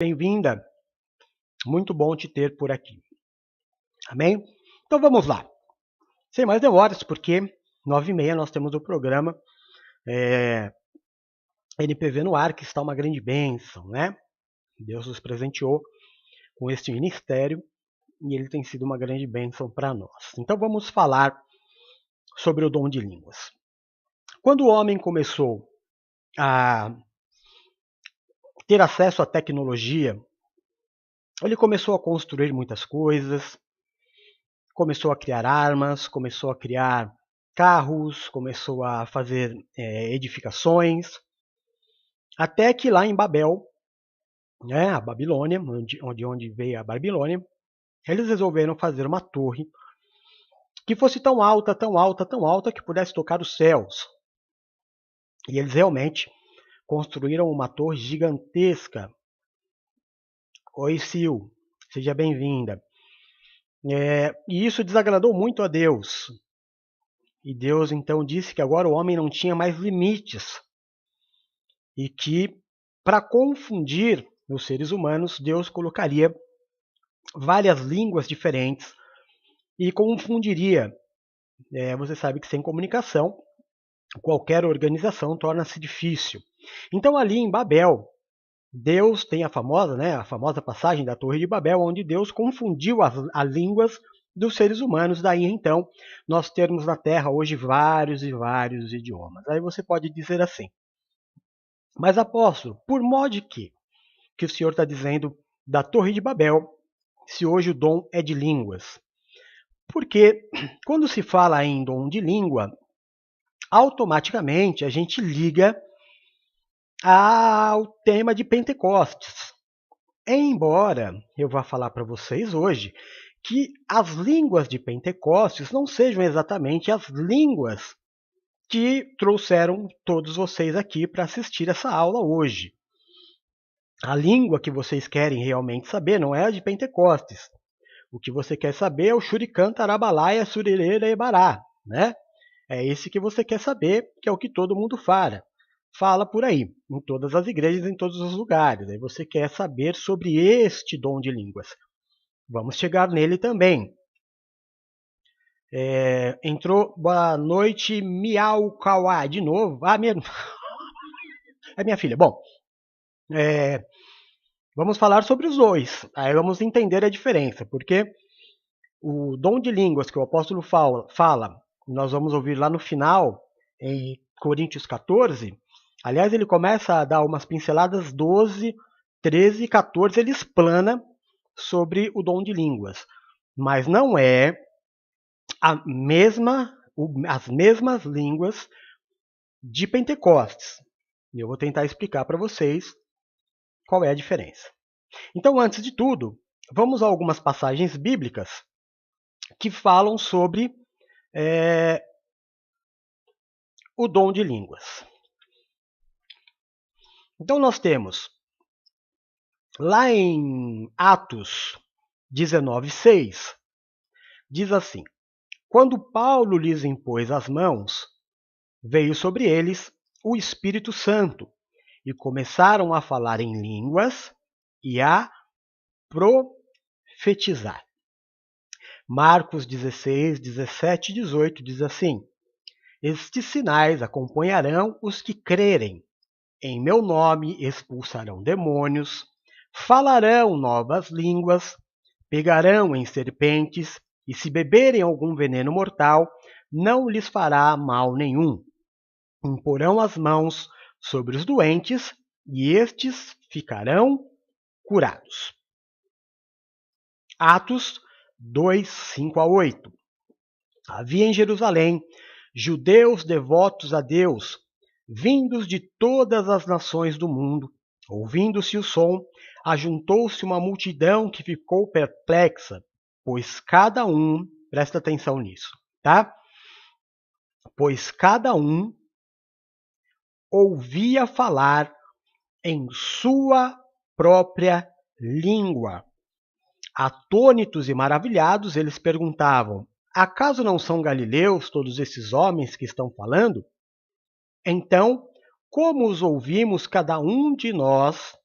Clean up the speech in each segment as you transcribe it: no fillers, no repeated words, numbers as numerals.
Bem-vinda, muito bom te ter por aqui. Amém? Então vamos lá. Sem mais demoras, porque 9h30 nós temos o programa NPV no ar, que está uma grande bênção, né? Deus nos presenteou com este ministério e ele tem sido uma grande bênção para nós. Então vamos falar sobre o dom de línguas. Quando o homem começou a ter acesso à tecnologia, ele começou a construir muitas coisas, começou a criar armas, começou a criar carros, começou a fazer edificações, até que lá em Babel, né, a Babilônia, onde veio a Babilônia, eles resolveram fazer uma torre que fosse tão alta, tão alta, tão alta que pudesse tocar os céus. E eles realmente construíram uma torre gigantesca. Oi, Sil, seja bem-vinda. E isso desagradou muito a Deus. E Deus então disse que agora o homem não tinha mais limites. E que, para confundir os seres humanos, Deus colocaria várias línguas diferentes e confundiria. Você sabe que sem comunicação, qualquer organização torna-se difícil. Então ali em Babel, Deus tem a famosa passagem da Torre de Babel, onde Deus confundiu as línguas dos seres humanos. Daí então, nós temos na Terra hoje vários e vários idiomas. Aí você pode dizer assim, mas apóstolo, por modo que o Senhor está dizendo da Torre de Babel, se hoje o dom é de línguas? Porque quando se fala em dom de língua, automaticamente a gente liga ao tema de Pentecostes. Embora eu vá falar para vocês hoje que as línguas de Pentecostes não sejam exatamente as línguas que trouxeram todos vocês aqui para assistir essa aula hoje. A língua que vocês querem realmente saber não é a de Pentecostes. O que você quer saber é o Shurikan, Tarabalaia, Surirera e Bará, né? É esse que você quer saber, que é o que todo mundo fala por aí, em todas as igrejas, em todos os lugares. Aí você quer saber sobre este dom de línguas. Vamos chegar nele também. Entrou, boa noite, Miau Kawa, de novo. É minha filha. Bom, vamos falar sobre os dois. Aí vamos entender a diferença, porque o dom de línguas que o apóstolo fala, nós vamos ouvir lá no final, em Coríntios 14. Aliás, ele começa a dar umas pinceladas 12, 13 e 14, ele explana sobre o dom de línguas. Mas não é as mesmas línguas de Pentecostes. E eu vou tentar explicar para vocês qual é a diferença. Então, antes de tudo, vamos a algumas passagens bíblicas que falam sobre o dom de línguas. Então, nós temos lá em Atos 19:6, diz assim: quando Paulo lhes impôs as mãos, veio sobre eles o Espírito Santo e começaram a falar em línguas e a profetizar. Marcos 16, 17 e 18 diz assim: estes sinais acompanharão os que crerem. Em meu nome expulsarão demônios, falarão novas línguas, pegarão em serpentes, e se beberem algum veneno mortal, não lhes fará mal nenhum. Imporão as mãos sobre os doentes, e estes ficarão curados. Atos 2, 5 a 8. Havia em Jerusalém judeus devotos a Deus, vindos de todas as nações do mundo. Ouvindo-se o som, ajuntou-se uma multidão que ficou perplexa, pois cada um, presta atenção nisso, tá? Pois cada um ouvia falar em sua própria língua. Atônitos e maravilhados, eles perguntavam: acaso não são galileus todos esses homens que estão falando? Então, como os ouvimos cada um de nós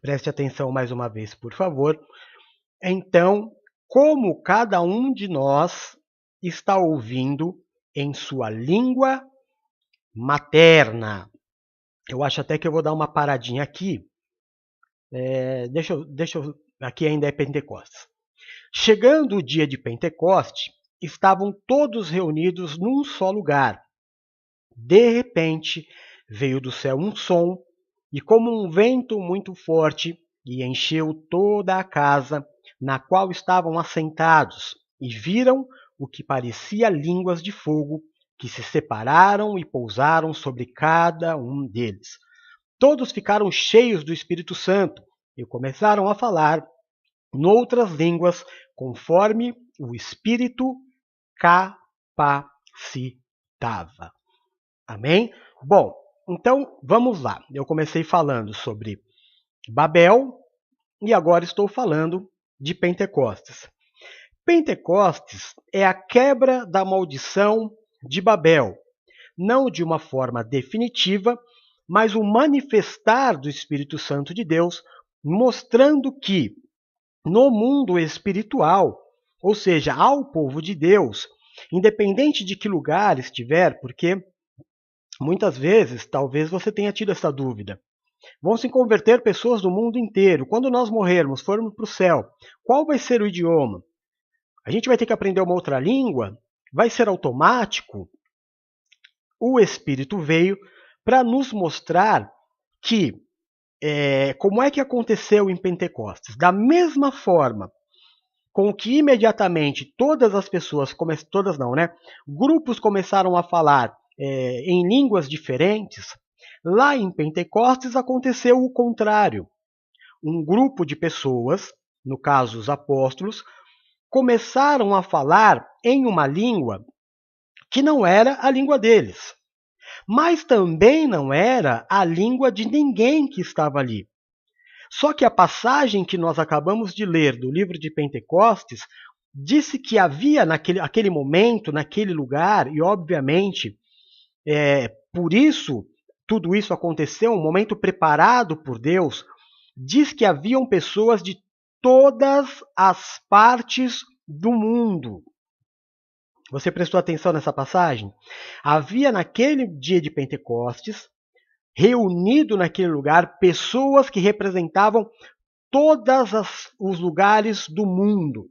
Preste atenção mais uma vez, por favor. Então, como cada um de nós está ouvindo em sua língua materna. Eu acho até que eu vou dar uma paradinha aqui. Aqui ainda é Pentecostes. Chegando o dia de Pentecoste, estavam todos reunidos num só lugar. De repente, veio do céu um som, e como um vento muito forte, e encheu toda a casa na qual estavam assentados, e viram o que parecia línguas de fogo, que se separaram e pousaram sobre cada um deles. Todos ficaram cheios do Espírito Santo e começaram a falar noutras línguas, conforme o Espírito capacitava. Amém? Bom, então vamos lá. Eu comecei falando sobre Babel e agora estou falando de Pentecostes. Pentecostes é a quebra da maldição de Babel, não de uma forma definitiva, mas o manifestar do Espírito Santo de Deus, mostrando que no mundo espiritual, ou seja, ao povo de Deus, independente de que lugar estiver, porque muitas vezes, talvez você tenha tido essa dúvida. Vão se converter pessoas do mundo inteiro. Quando nós morrermos, formos para o céu, qual vai ser o idioma? A gente vai ter que aprender uma outra língua? Vai ser automático? O Espírito veio para nos mostrar que como é que aconteceu em Pentecostes. Da mesma forma com que imediatamente todas as pessoas, todas não, né? Grupos começaram a falar em línguas diferentes, lá em Pentecostes aconteceu o contrário. Um grupo de pessoas, no caso os apóstolos, começaram a falar em uma língua que não era a língua deles, mas também não era a língua de ninguém que estava ali. Só que a passagem que nós acabamos de ler do livro de Pentecostes disse que havia naquele momento, naquele lugar, e obviamente por isso tudo isso aconteceu, um momento preparado por Deus, diz que haviam pessoas de todas as partes do mundo. Você prestou atenção nessa passagem? Havia naquele dia de Pentecostes, reunido naquele lugar, pessoas que representavam todos os lugares do mundo.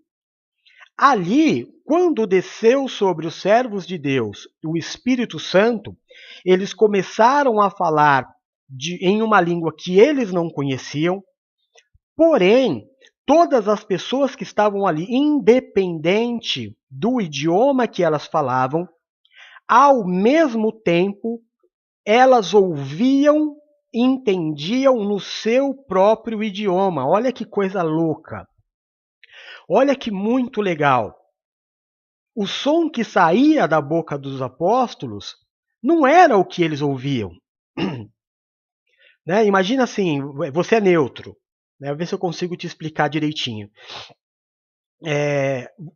Ali, quando desceu sobre os servos de Deus o Espírito Santo, eles começaram a falar em uma língua que eles não conheciam, porém, todas as pessoas que estavam ali, independente do idioma que elas falavam, ao mesmo tempo, elas ouviam e entendiam no seu próprio idioma. Olha que coisa louca. Olha que muito legal. O som que saía da boca dos apóstolos não era o que eles ouviam. Né? Imagina assim, você é neutro. Né? Vou ver se eu consigo te explicar direitinho.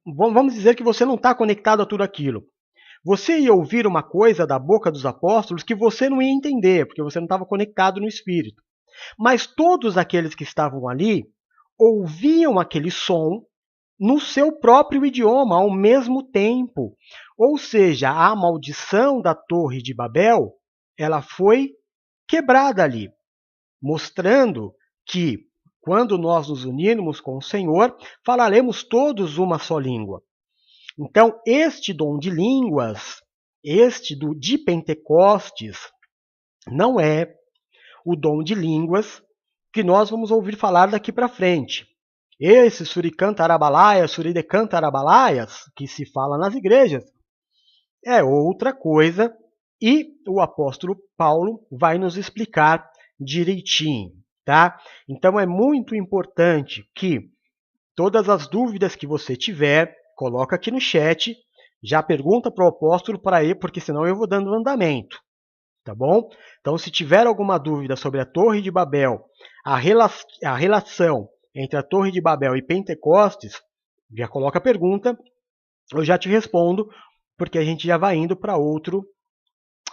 Vamos dizer que você não está conectado a tudo aquilo. Você ia ouvir uma coisa da boca dos apóstolos que você não ia entender, porque você não estava conectado no Espírito. Mas todos aqueles que estavam ali ouviam aquele som no seu próprio idioma ao mesmo tempo. Ou seja, a maldição da Torre de Babel, ela foi quebrada ali, mostrando que quando nós nos unirmos com o Senhor, falaremos todos uma só língua. Então, este dom de línguas, de Pentecostes, não é o dom de línguas que nós vamos ouvir falar daqui para frente. Esse suricantarabalaia, suridecantarabalaia, que se fala nas igrejas, é outra coisa e o apóstolo Paulo vai nos explicar direitinho, tá? Então é muito importante que todas as dúvidas que você tiver, coloca aqui no chat, já pergunta para o apóstolo para ir, porque senão eu vou dando andamento, tá bom? Então, se tiver alguma dúvida sobre a Torre de Babel, a relação entre a Torre de Babel e Pentecostes, já coloca a pergunta, eu já te respondo, porque a gente já vai indo para outro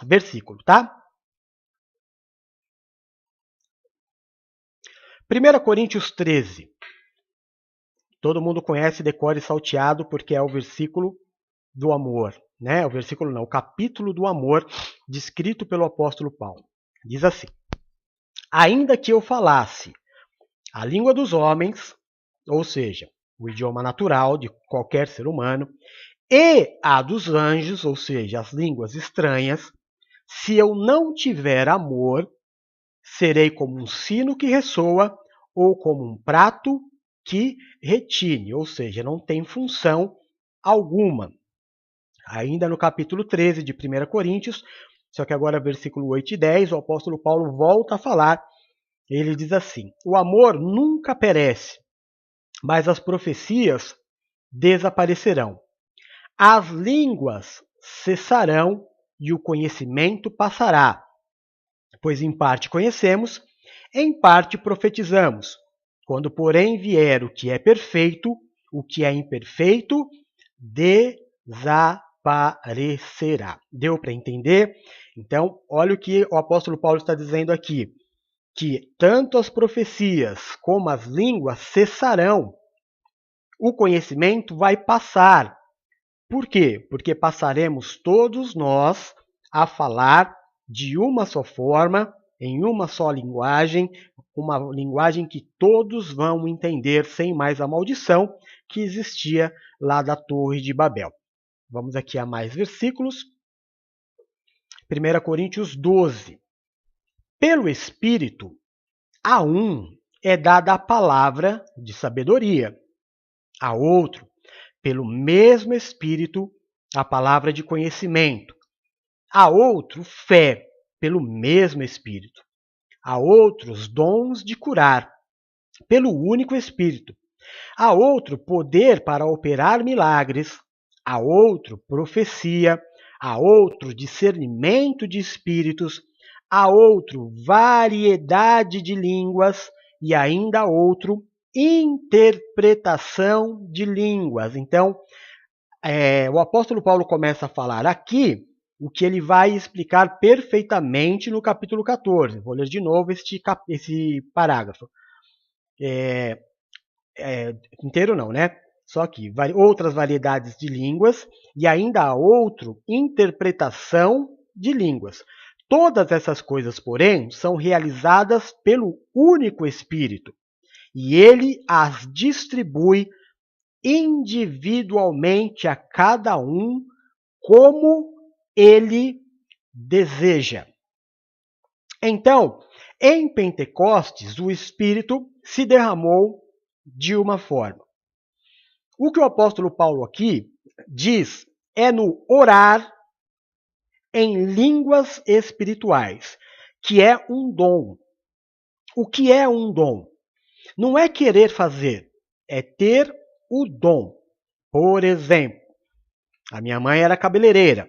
versículo, tá? 1 Coríntios 13. Todo mundo conhece, decora e salteado, porque é o versículo do amor, né? O versículo não, o capítulo do amor descrito pelo apóstolo Paulo. Diz assim: ainda que eu falasse a língua dos homens, ou seja, o idioma natural de qualquer ser humano, e a dos anjos, ou seja, as línguas estranhas, se eu não tiver amor, serei como um sino que ressoa ou como um prato que retine, ou seja, não tem função alguma. Ainda no capítulo 13 de 1 Coríntios, só que agora versículo 8 e 10, o apóstolo Paulo volta a falar. Ele diz assim: o amor nunca perece, mas as profecias desaparecerão. As línguas cessarão e o conhecimento passará, pois em parte conhecemos, em parte profetizamos. Quando, porém, vier o que é perfeito, o que é imperfeito desaparecerá. Deu para entender? Então, olha o que o apóstolo Paulo está dizendo aqui, que tanto as profecias como as línguas cessarão. O conhecimento vai passar. Por quê? Porque passaremos todos nós a falar de uma só forma, em uma só linguagem, uma linguagem que todos vão entender sem mais a maldição que existia lá da Torre de Babel. Vamos aqui a mais versículos. 1 Coríntios 12. Pelo Espírito, a um é dada a palavra de sabedoria, a outro, pelo mesmo Espírito, a palavra de conhecimento, a outro, fé, pelo mesmo Espírito, a outros, dons de curar, pelo único Espírito, a outro, poder para operar milagres, a outro, profecia, a outro, discernimento de espíritos, a outro, variedade de línguas e ainda a outro, interpretação de línguas. Então, o apóstolo Paulo começa a falar aqui o que ele vai explicar perfeitamente no capítulo 14. Vou ler de novo esse parágrafo. Inteiro não, né? Só que outras variedades de línguas e ainda há outro, interpretação de línguas. Todas essas coisas, porém, são realizadas pelo único Espírito e ele as distribui individualmente a cada um como ele deseja. Então, em Pentecostes, o Espírito se derramou de uma forma. O que o apóstolo Paulo aqui diz é no orar em línguas espirituais, que é um dom. O que é um dom? Não é querer fazer, é ter o dom. Por exemplo, a minha mãe era cabeleireira.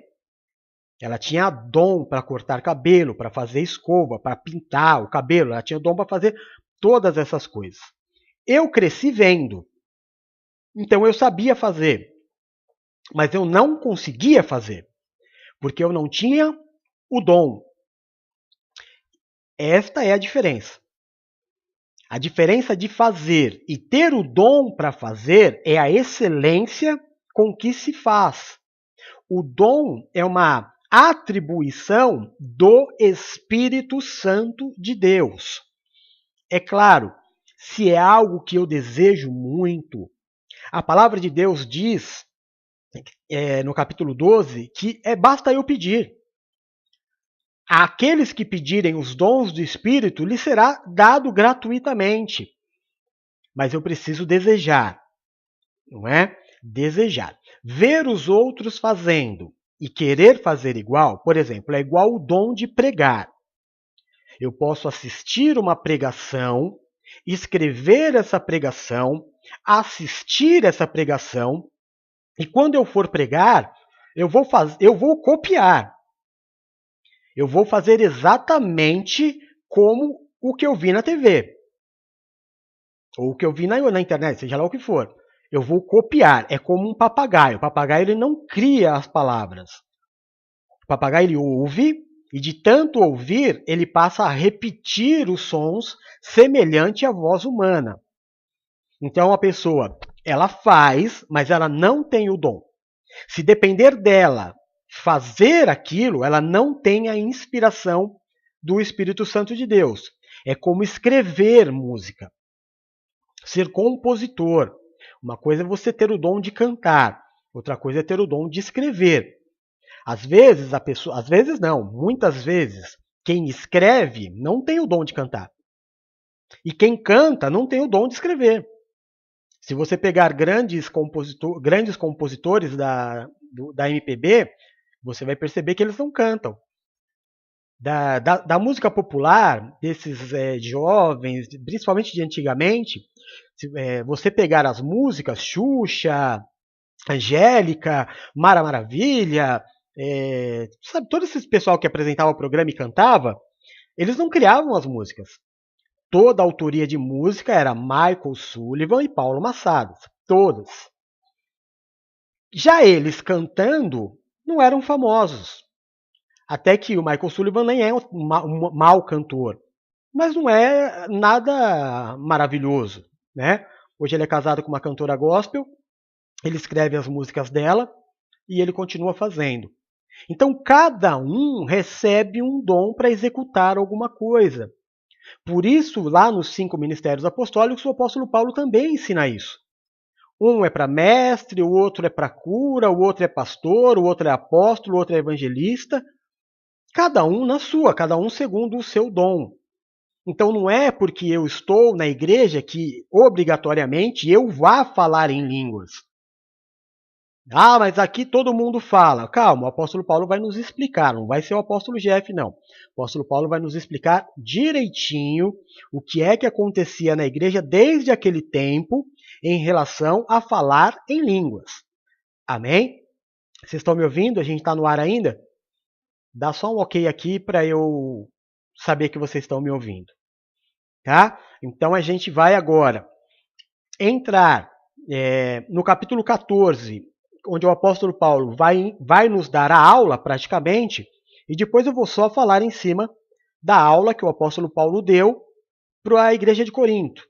Ela tinha dom para cortar cabelo, para fazer escova, para pintar o cabelo. Ela tinha dom para fazer todas essas coisas. Eu cresci vendo. Então eu sabia fazer. Mas eu não conseguia fazer. Porque eu não tinha o dom. Esta é a diferença. A diferença de fazer e ter o dom para fazer é a excelência com que se faz. O dom é uma atribuição do Espírito Santo de Deus. É claro, se é algo que eu desejo muito, a palavra de Deus diz, no capítulo 12, que basta eu pedir. Àqueles que pedirem os dons do Espírito, lhes será dado gratuitamente. Mas eu preciso desejar, não é? Desejar. Ver os outros fazendo e querer fazer igual, por exemplo, é igual o dom de pregar. Eu posso assistir uma pregação, escrever essa pregação, assistir essa pregação, e quando eu for pregar, eu vou copiar. Eu vou fazer exatamente como o que eu vi na TV. Ou o que eu vi na internet, seja lá o que for. Eu vou copiar. É como um papagaio. O papagaio ele não cria as palavras. O papagaio ele ouve E de tanto ouvir, ele passa a repetir os sons semelhante à voz humana. Então a pessoa, ela faz, mas ela não tem o dom. Se depender dela fazer aquilo, ela não tem a inspiração do Espírito Santo de Deus. É como escrever música, ser compositor. Uma coisa é você ter o dom de cantar, outra coisa é ter o dom de escrever. Às vezes a pessoa, às vezes não, muitas vezes, quem escreve não tem o dom de cantar. E quem canta não tem o dom de escrever. Se você pegar grandes compositores da MPB, você vai perceber que eles não cantam. Da música popular, desses jovens, principalmente de antigamente, você pegar as músicas, Xuxa, Angélica, Mara Maravilha, sabe, todo esse pessoal que apresentava o programa e cantava, eles não criavam as músicas. Toda a autoria de música era Michael Sullivan e Paulo Massadas. Todas. Já eles cantando, não eram famosos. Até que o Michael Sullivan nem é um mau cantor. Mas não é nada maravilhoso, né? Hoje ele é casado com uma cantora gospel, ele escreve as músicas dela e ele continua fazendo. Então cada um recebe um dom para executar alguma coisa. Por isso, lá nos 5 ministérios apostólicos, o apóstolo Paulo também ensina isso. Um é para mestre, o outro é para cura, o outro é pastor, o outro é apóstolo, o outro é evangelista. Cada um na sua, cada um segundo o seu dom. Então não é porque eu estou na igreja que, obrigatoriamente, eu vá falar em línguas. Ah, mas aqui todo mundo fala. Calma, o apóstolo Paulo vai nos explicar, não vai ser o apóstolo Jeff, não. O apóstolo Paulo vai nos explicar direitinho o que é que acontecia na igreja desde aquele tempo em relação a falar em línguas. Amém? Vocês estão me ouvindo? A gente está no ar ainda? Dá só um ok aqui para eu saber que vocês estão me ouvindo. Tá? Então a gente vai agora entrar no capítulo 14, onde o apóstolo Paulo vai nos dar a aula, praticamente, e depois eu vou só falar em cima da aula que o apóstolo Paulo deu para a igreja de Corinto.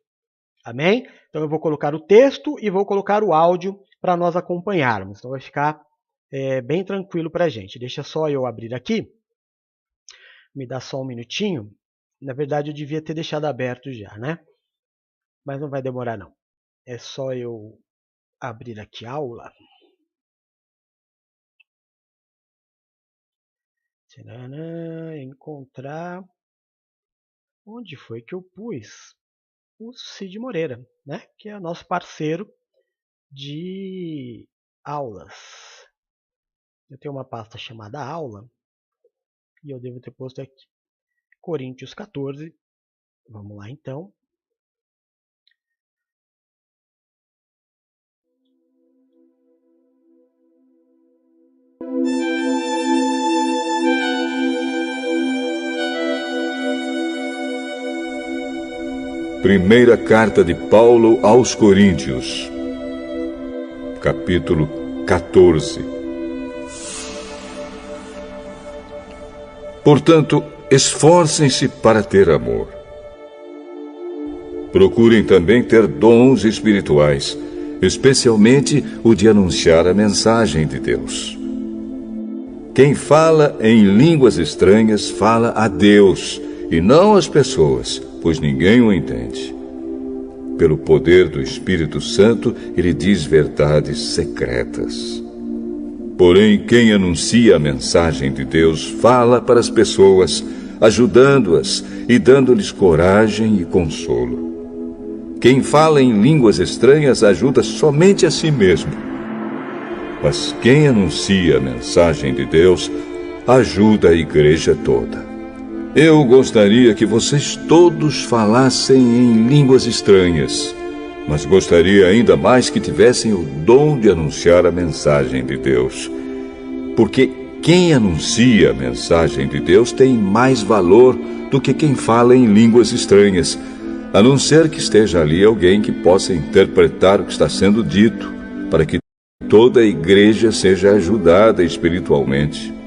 Amém? Então eu vou colocar o texto e vou colocar o áudio para nós acompanharmos. Então vai ficar bem tranquilo para a gente. Deixa só eu abrir aqui. Me dá só um minutinho. Na verdade eu devia ter deixado aberto já, né? Mas não vai demorar não. É só eu abrir aqui a aula. Encontrar. Onde foi que eu pus? O Cid Moreira, né? Que é nosso parceiro de aulas. Eu tenho uma pasta chamada aula e eu devo ter posto aqui Coríntios 14. Vamos lá então. Primeira carta de Paulo aos Coríntios, capítulo 14. Portanto, esforcem-se para ter amor. Procurem também ter dons espirituais, especialmente o de anunciar a mensagem de Deus. Quem fala em línguas estranhas fala a Deus e não às pessoas, pois ninguém o entende. Pelo poder do Espírito Santo, ele diz verdades secretas. Porém, quem anuncia a mensagem de Deus fala para as pessoas, ajudando-as e dando-lhes coragem e consolo. Quem fala em línguas estranhas ajuda somente a si mesmo. Mas quem anuncia a mensagem de Deus ajuda a igreja toda. Eu gostaria que vocês todos falassem em línguas estranhas, mas gostaria ainda mais que tivessem o dom de anunciar a mensagem de Deus. Porque quem anuncia a mensagem de Deus tem mais valor do que quem fala em línguas estranhas, a não ser que esteja ali alguém que possa interpretar o que está sendo dito, para que toda a igreja seja ajudada espiritualmente.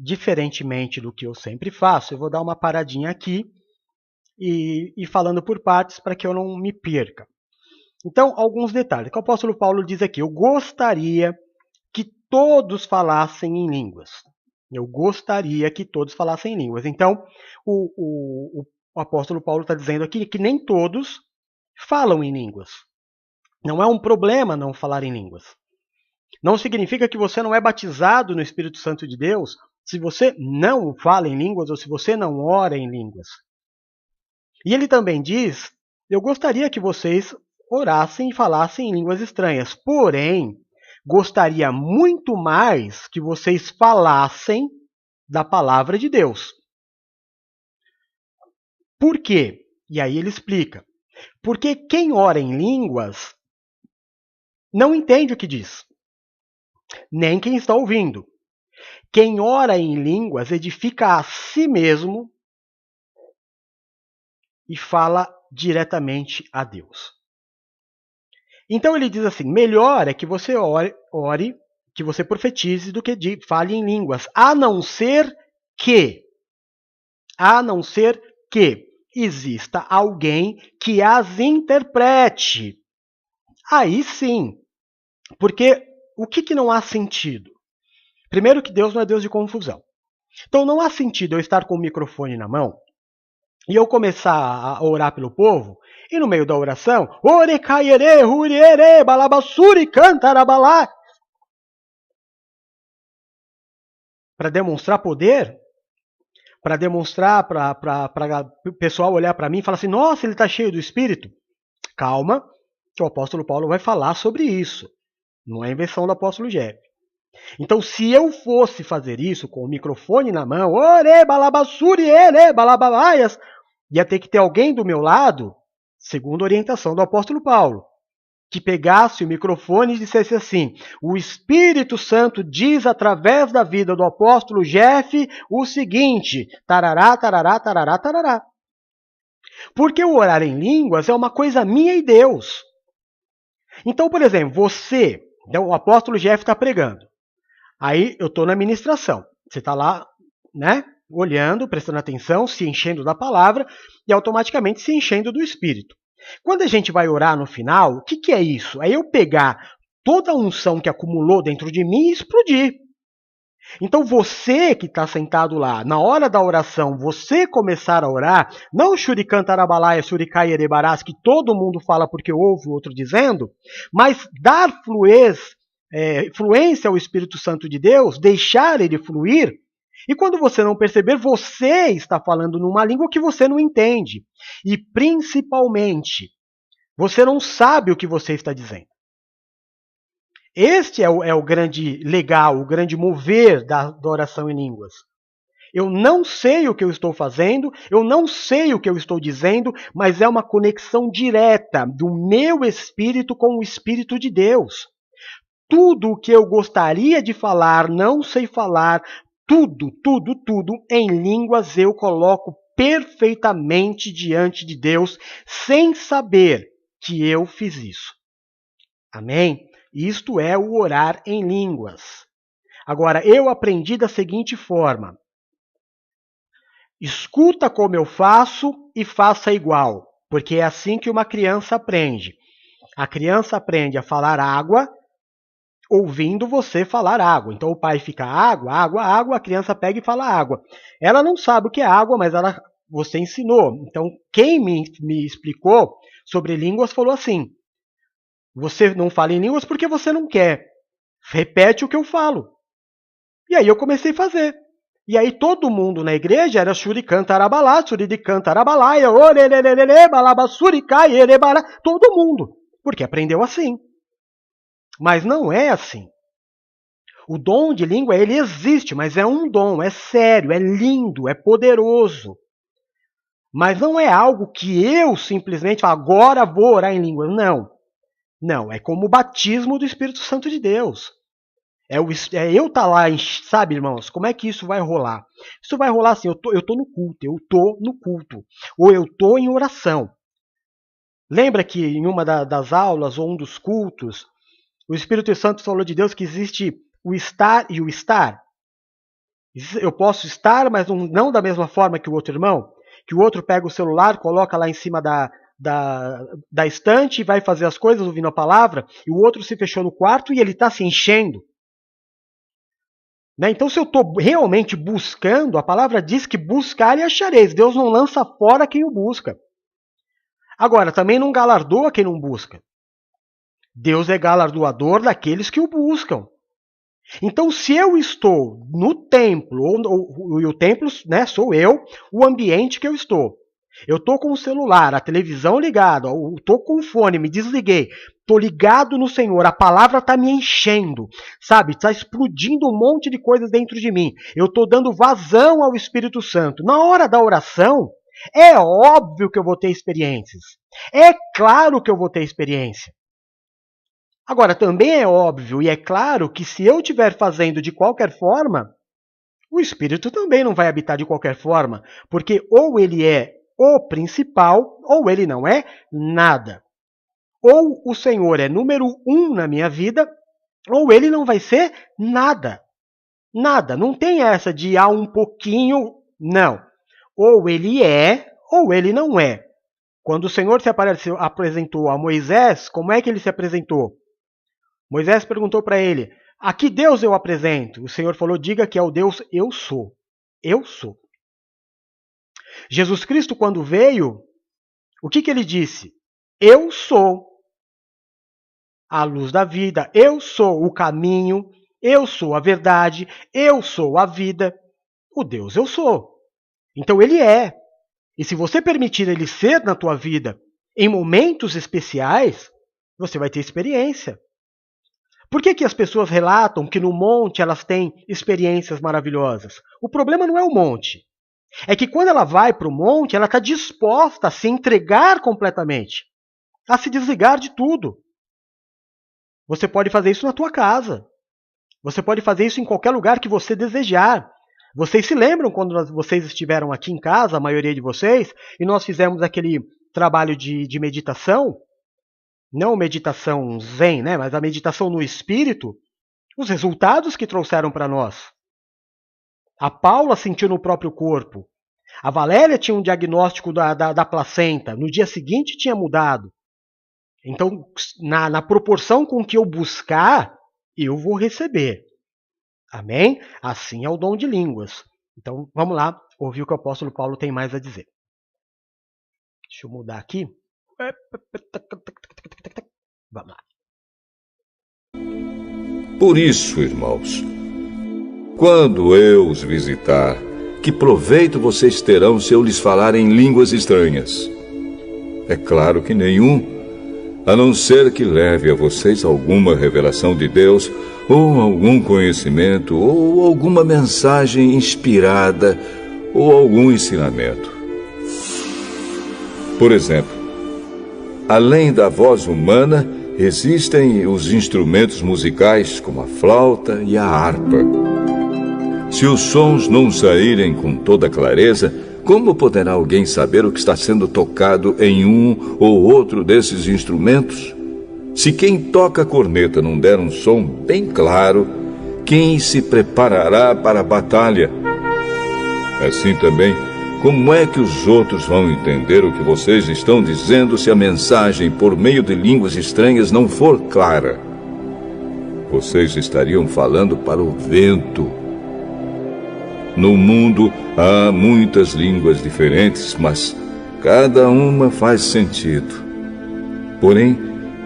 diferentemente do que eu sempre faço, eu vou dar uma paradinha aqui e falando por partes para que eu não me perca. Então, alguns detalhes. O apóstolo Paulo diz aqui: eu gostaria que todos falassem em línguas. Eu gostaria que todos falassem em línguas. Então, o apóstolo Paulo está dizendo aqui que nem todos falam em línguas. Não é um problema não falar em línguas. Não significa que você não é batizado no Espírito Santo de Deus se você não fala em línguas ou se você não ora em línguas. E ele também diz: eu gostaria que vocês orassem e falassem em línguas estranhas, porém, gostaria muito mais que vocês falassem da palavra de Deus. Por quê? E aí ele explica. Porque quem ora em línguas não entende o que diz, nem quem está ouvindo. Quem ora em línguas edifica a si mesmo e fala diretamente a Deus. Então ele diz assim: melhor é que você ore, que você profetize, do que fale em línguas, a não ser que exista alguém que as interprete. Aí sim, porque o que não há sentido? Primeiro que Deus não é Deus de confusão. Então não há sentido eu estar com o microfone na mão e eu começar a orar pelo povo, e no meio da oração, ore kaiere, huriere, balabassuri, cantarabalá, para demonstrar poder, para demonstrar, para o pessoal olhar para mim e falar assim: nossa, ele está cheio do Espírito. Calma, que o apóstolo Paulo vai falar sobre isso. Não é invenção do apóstolo Jeff. Então, se eu fosse fazer isso com o microfone na mão, ore, balabassuri, ere, balababaias, ia ter que ter alguém do meu lado, segundo a orientação do apóstolo Paulo, que pegasse o microfone e dissesse assim: o Espírito Santo diz através da vida do apóstolo Jeff o seguinte, tarará, tarará, tarará, tarará. Porque o orar em línguas é uma coisa minha e Deus. Então, por exemplo, você, o apóstolo Jeff está pregando. Aí eu estou na ministração. Você está lá, né, olhando, prestando atenção, se enchendo da palavra e automaticamente se enchendo do Espírito. Quando a gente vai orar no final, o que é isso? É eu pegar toda a unção que acumulou dentro de mim e explodir. Então você que está sentado lá, na hora da oração, você começar a orar, não Shurikan Tarabalaia, Shurikai Erebarás, que todo mundo fala porque ouve o outro dizendo, mas dar fluência ao Espírito Santo de Deus, deixar ele fluir, e quando você não perceber, você está falando numa língua que você não entende. E principalmente, você não sabe o que você está dizendo. Este é o grande legal, o grande mover da oração em línguas. Eu não sei o que eu estou fazendo, eu não sei o que eu estou dizendo, mas é uma conexão direta do meu espírito com o Espírito de Deus. Tudo o que eu gostaria de falar, não sei falar, tudo em línguas eu coloco perfeitamente diante de Deus, sem saber que eu fiz isso. Amém? Isto é o orar em línguas. Agora, eu aprendi da seguinte forma: escuta como eu faço e faça igual, porque é assim que uma criança aprende. A criança aprende a falar água ouvindo você falar água. Então o pai fica água, água, água, a criança pega e fala água. Ela não sabe o que é água, mas você ensinou. Então quem me explicou sobre línguas falou assim: você não fala em línguas porque você não quer. Repete o que eu falo. E aí eu comecei a fazer. E aí todo mundo na igreja era Shurikan Tarabalá, Shurikan Tarabalaia, orelelelele, balabassurikai, erebara, todo mundo. Porque aprendeu assim. Mas não é assim. O dom de língua, ele existe, mas é um dom, é sério, é lindo, é poderoso. Mas não é algo que eu simplesmente agora vou orar em língua. Não. Não, é como o batismo do Espírito Santo de Deus. É eu estar lá, sabe, irmãos, como é que isso vai rolar? Isso vai rolar assim, eu tô no culto, ou eu tô em oração. Lembra que em uma das aulas, ou um dos cultos, o Espírito Santo falou de Deus que existe o estar e o estar? Eu posso estar, mas não da mesma forma que o outro irmão? Que o outro pega o celular, coloca lá em cima da estante e vai fazer as coisas ouvindo a palavra, e o outro se fechou no quarto e ele está se enchendo. Né? Então, se eu estou realmente buscando, a palavra diz que buscar e achareis. Deus não lança fora quem o busca. Agora, também não galardoa quem não busca. Deus é galardoador daqueles que o buscam. Então, se eu estou no templo, e o templo, né, sou eu, o ambiente que eu estou estou com o celular, a televisão ligada, estou com o fone, me desliguei, estou ligado no Senhor, a palavra está me enchendo, sabe? Está explodindo um monte de coisas dentro de mim. Eu estou dando vazão ao Espírito Santo. Na hora da oração, é óbvio que eu vou ter experiências. É claro que eu vou ter experiência. Agora, também é óbvio e é claro que se eu estiver fazendo de qualquer forma, o Espírito também não vai habitar de qualquer forma, porque ou ele é o principal, ou ele não é nada. Ou o Senhor é número 1 na minha vida, ou ele não vai ser nada. Nada. Não tem essa de um pouquinho, não. Ou ele é, ou ele não é. Quando o Senhor se apresentou a Moisés, como é que ele se apresentou? Moisés perguntou para ele, a que Deus eu apresento? O Senhor falou, diga que é o Deus eu sou. Eu sou. Jesus Cristo, quando veio, o que ele disse? Eu sou a luz da vida, eu sou o caminho, eu sou a verdade, eu sou a vida. O Deus eu sou. Então ele é. E se você permitir ele ser na tua vida em momentos especiais, você vai ter experiência. Por que as pessoas relatam que no monte elas têm experiências maravilhosas? O problema não é o monte. É que quando ela vai para o monte, ela está disposta a se entregar completamente, a se desligar de tudo. Você pode fazer isso na tua casa. Você pode fazer isso em qualquer lugar que você desejar. Vocês se lembram quando vocês estiveram aqui em casa, a maioria de vocês, e nós fizemos aquele trabalho de meditação? Não meditação zen, né? Mas a meditação no espírito. Os resultados que trouxeram para nós. A Paula sentiu no próprio corpo. A Valéria tinha um diagnóstico da placenta. No dia seguinte tinha mudado. Então, na proporção com que eu buscar, eu vou receber. Amém? Assim é o dom de línguas. Então, vamos lá, ouvir o que o apóstolo Paulo tem mais a dizer. Deixa eu mudar aqui. Vamos lá. Por isso, irmãos, quando eu os visitar, que proveito vocês terão se eu lhes falar em línguas estranhas? É claro que nenhum, a não ser que leve a vocês alguma revelação de Deus, ou algum conhecimento, ou alguma mensagem inspirada, ou algum ensinamento. Por exemplo, além da voz humana, existem os instrumentos musicais, como a flauta e a harpa. Se os sons não saírem com toda clareza, como poderá alguém saber o que está sendo tocado em um ou outro desses instrumentos? Se quem toca a corneta não der um som bem claro, quem se preparará para a batalha? Assim também, como é que os outros vão entender o que vocês estão dizendo se a mensagem por meio de línguas estranhas não for clara? Vocês estariam falando para o vento. No mundo há muitas línguas diferentes, mas cada uma faz sentido. Porém,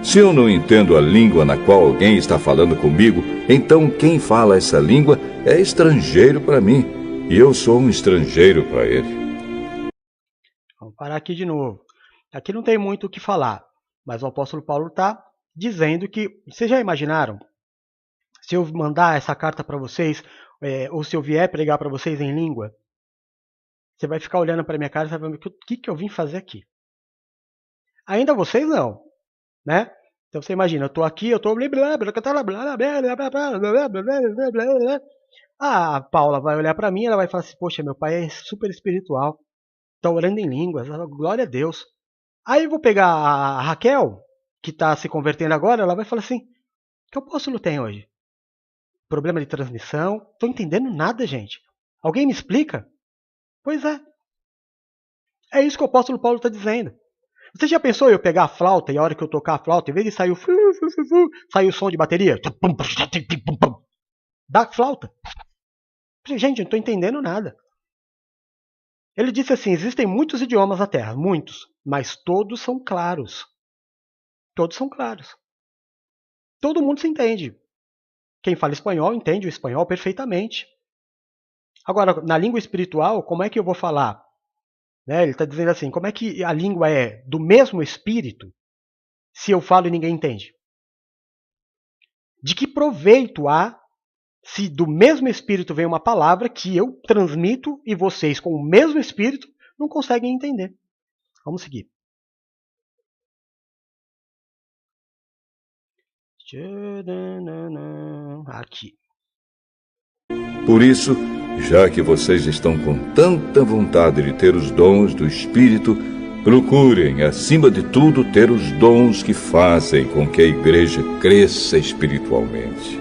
se eu não entendo a língua na qual alguém está falando comigo, então quem fala essa língua é estrangeiro para mim, e eu sou um estrangeiro para ele. Vamos parar aqui de novo. Aqui não tem muito o que falar, mas o apóstolo Paulo está dizendo que, vocês já imaginaram, se eu mandar essa carta para vocês, ou se eu vier pregar para vocês em língua, você vai ficar olhando para minha cara e vai ver o que eu vim fazer aqui. Ainda vocês não, né? Então você imagina, eu estou aqui, eu estou... A Paula vai olhar para mim e ela vai falar assim, poxa, meu pai é super espiritual, está orando em línguas, glória a Deus. Aí eu vou pegar a Raquel, que está se convertendo agora, ela vai falar assim, que apóstolo tem hoje? Problema de transmissão? Estou entendendo nada, gente. Alguém me explica? Pois é. É isso que o apóstolo Paulo está dizendo. Você já pensou eu pegar a flauta e a hora que eu tocar a flauta, em vez de sair sair o som de bateria? Da flauta. Gente, não estou entendendo nada. Ele disse assim, existem muitos idiomas na Terra, muitos, mas todos são claros. Todos são claros. Todo mundo se entende. Quem fala espanhol entende o espanhol perfeitamente. Agora, na língua espiritual, como é que eu vou falar? Né? Ele está dizendo assim, como é que a língua é do mesmo espírito se eu falo e ninguém entende? De que proveito há se do mesmo espírito vem uma palavra que eu transmito e vocês com o mesmo espírito não conseguem entender? Vamos seguir. Aqui. Por isso, já que vocês estão com tanta vontade de ter os dons do Espírito, procurem, acima de tudo, ter os dons que fazem com que a igreja cresça espiritualmente.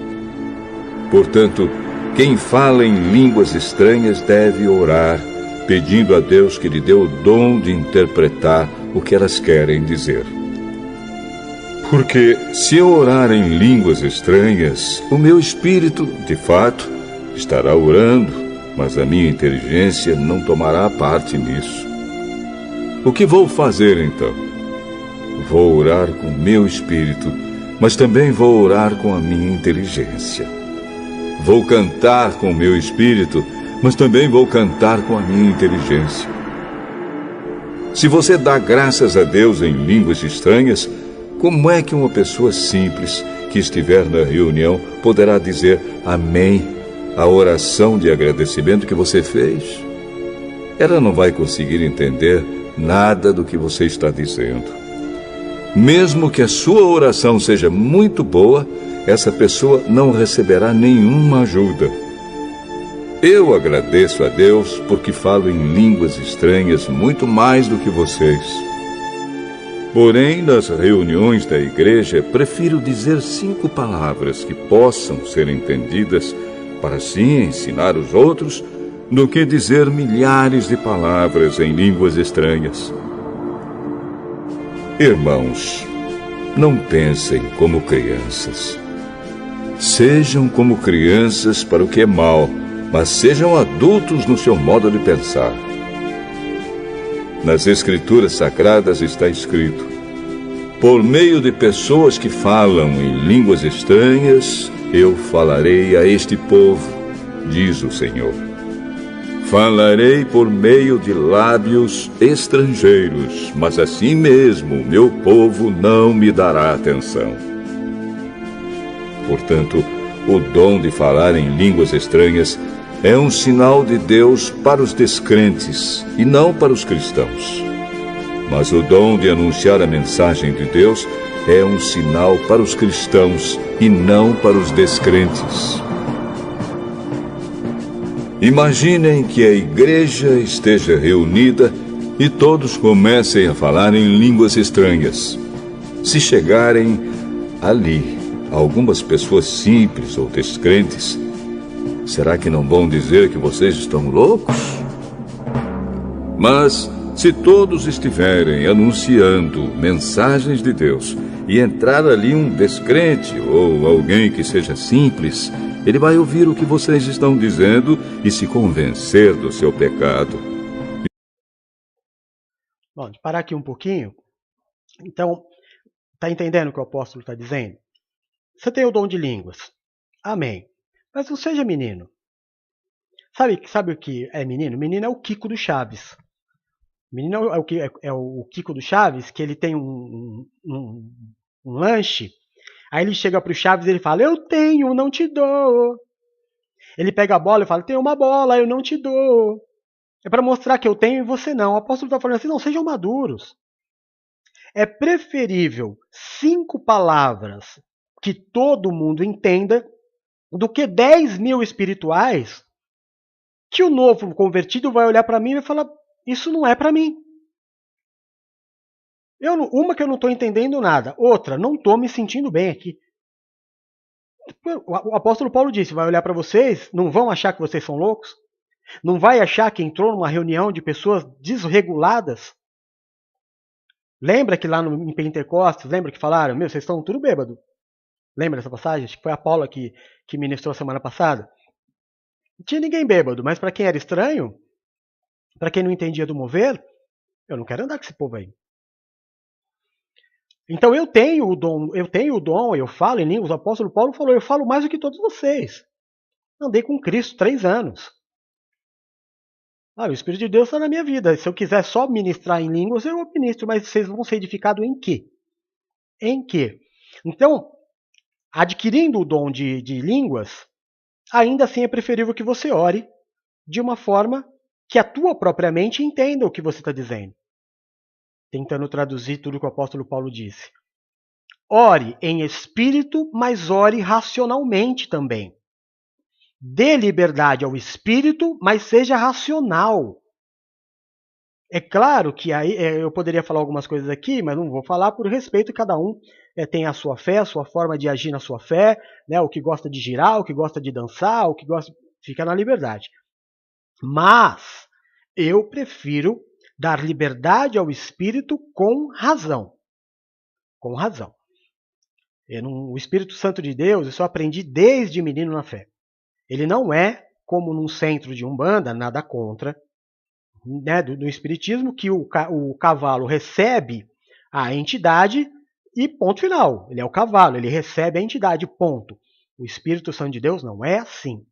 Portanto, quem fala em línguas estranhas deve orar, pedindo a Deus que lhe dê o dom de interpretar o que elas querem dizer. Porque se eu orar em línguas estranhas, o meu espírito, de fato, estará orando, mas a minha inteligência não tomará parte nisso. O que vou fazer então? Vou orar com o meu espírito, mas também vou orar com a minha inteligência. Vou cantar com o meu espírito, mas também vou cantar com a minha inteligência. Se você dá graças a Deus em línguas estranhas, como é que uma pessoa simples que estiver na reunião poderá dizer amém à oração de agradecimento que você fez? Ela não vai conseguir entender nada do que você está dizendo. Mesmo que a sua oração seja muito boa, essa pessoa não receberá nenhuma ajuda. Eu agradeço a Deus porque falo em línguas estranhas muito mais do que vocês. Porém, nas reuniões da igreja, prefiro dizer 5 palavras que possam ser entendidas para assim ensinar os outros, do que dizer milhares de palavras em línguas estranhas. Irmãos, não pensem como crianças. Sejam como crianças para o que é mal, mas sejam adultos no seu modo de pensar. Nas Escrituras Sagradas está escrito: por meio de pessoas que falam em línguas estranhas, eu falarei a este povo, diz o Senhor. Falarei por meio de lábios estrangeiros, mas assim mesmo meu povo não me dará atenção. Portanto, o dom de falar em línguas estranhas é um sinal de Deus para os descrentes e não para os cristãos. Mas o dom de anunciar a mensagem de Deus é um sinal para os cristãos e não para os descrentes. Imaginem que a igreja esteja reunida e todos comecem a falar em línguas estranhas. Se chegarem ali algumas pessoas simples ou descrentes, será que não vão dizer que vocês estão loucos? Mas se todos estiverem anunciando mensagens de Deus e entrar ali um descrente ou alguém que seja simples, ele vai ouvir o que vocês estão dizendo e se convencer do seu pecado. Bom, de parar aqui um pouquinho. Então, está entendendo o que o apóstolo está dizendo? Você tem o dom de línguas. Amém. Mas não seja menino. Sabe o que é menino? Menino é o Kiko do Chaves. Menino é o Kiko do Chaves, que ele tem um lanche. Aí ele chega para o Chaves e ele fala, eu tenho, não te dou. Ele pega a bola e fala, tem uma bola, eu não te dou. É para mostrar que eu tenho e você não. O apóstolo está falando assim, não, sejam maduros. É preferível 5 palavras que todo mundo entenda do que 10 mil espirituais que o novo convertido vai olhar para mim e vai falar, isso não é para mim. Uma que eu não estou entendendo nada, outra, não estou me sentindo bem aqui. O apóstolo Paulo disse, vai olhar para vocês, não vão achar que vocês são loucos? Não vai achar que entrou numa reunião de pessoas desreguladas? Lembra que lá em Pentecostes, lembra que falaram, meu, vocês estão tudo bêbado? Lembra dessa passagem? Acho que foi a Paula que ministrou semana passada. Não tinha ninguém bêbado, mas para quem era estranho, para quem não entendia do mover, eu não quero andar com esse povo aí. Então eu tenho o dom, eu falo em línguas, o apóstolo Paulo falou, eu falo mais do que todos vocês. Andei com Cristo 3 anos. O Espírito de Deus está na minha vida. Se eu quiser só ministrar em línguas, eu ministro, mas vocês vão ser edificados em quê? Em quê? Então, adquirindo o dom de línguas, ainda assim é preferível que você ore de uma forma que a tua própria mente entenda o que você está dizendo. Tentando traduzir tudo que o apóstolo Paulo disse. Ore em espírito, mas ore racionalmente também. Dê liberdade ao espírito, mas seja racional. É claro que aí eu poderia falar algumas coisas aqui, mas não vou falar por respeito, cada um tem a sua fé, a sua forma de agir na sua fé, né? O que gosta de girar, o que gosta de dançar, o que gosta... Fica na liberdade. Mas eu prefiro dar liberdade ao espírito com razão. Com razão. O Espírito Santo de Deus, isso eu aprendi desde menino na fé. Ele não é como num centro de Umbanda, nada contra, né, do Espiritismo, que o cavalo recebe a entidade e ponto final. Ele é o cavalo, ele recebe a entidade, ponto. O Espírito Santo de Deus não é assim.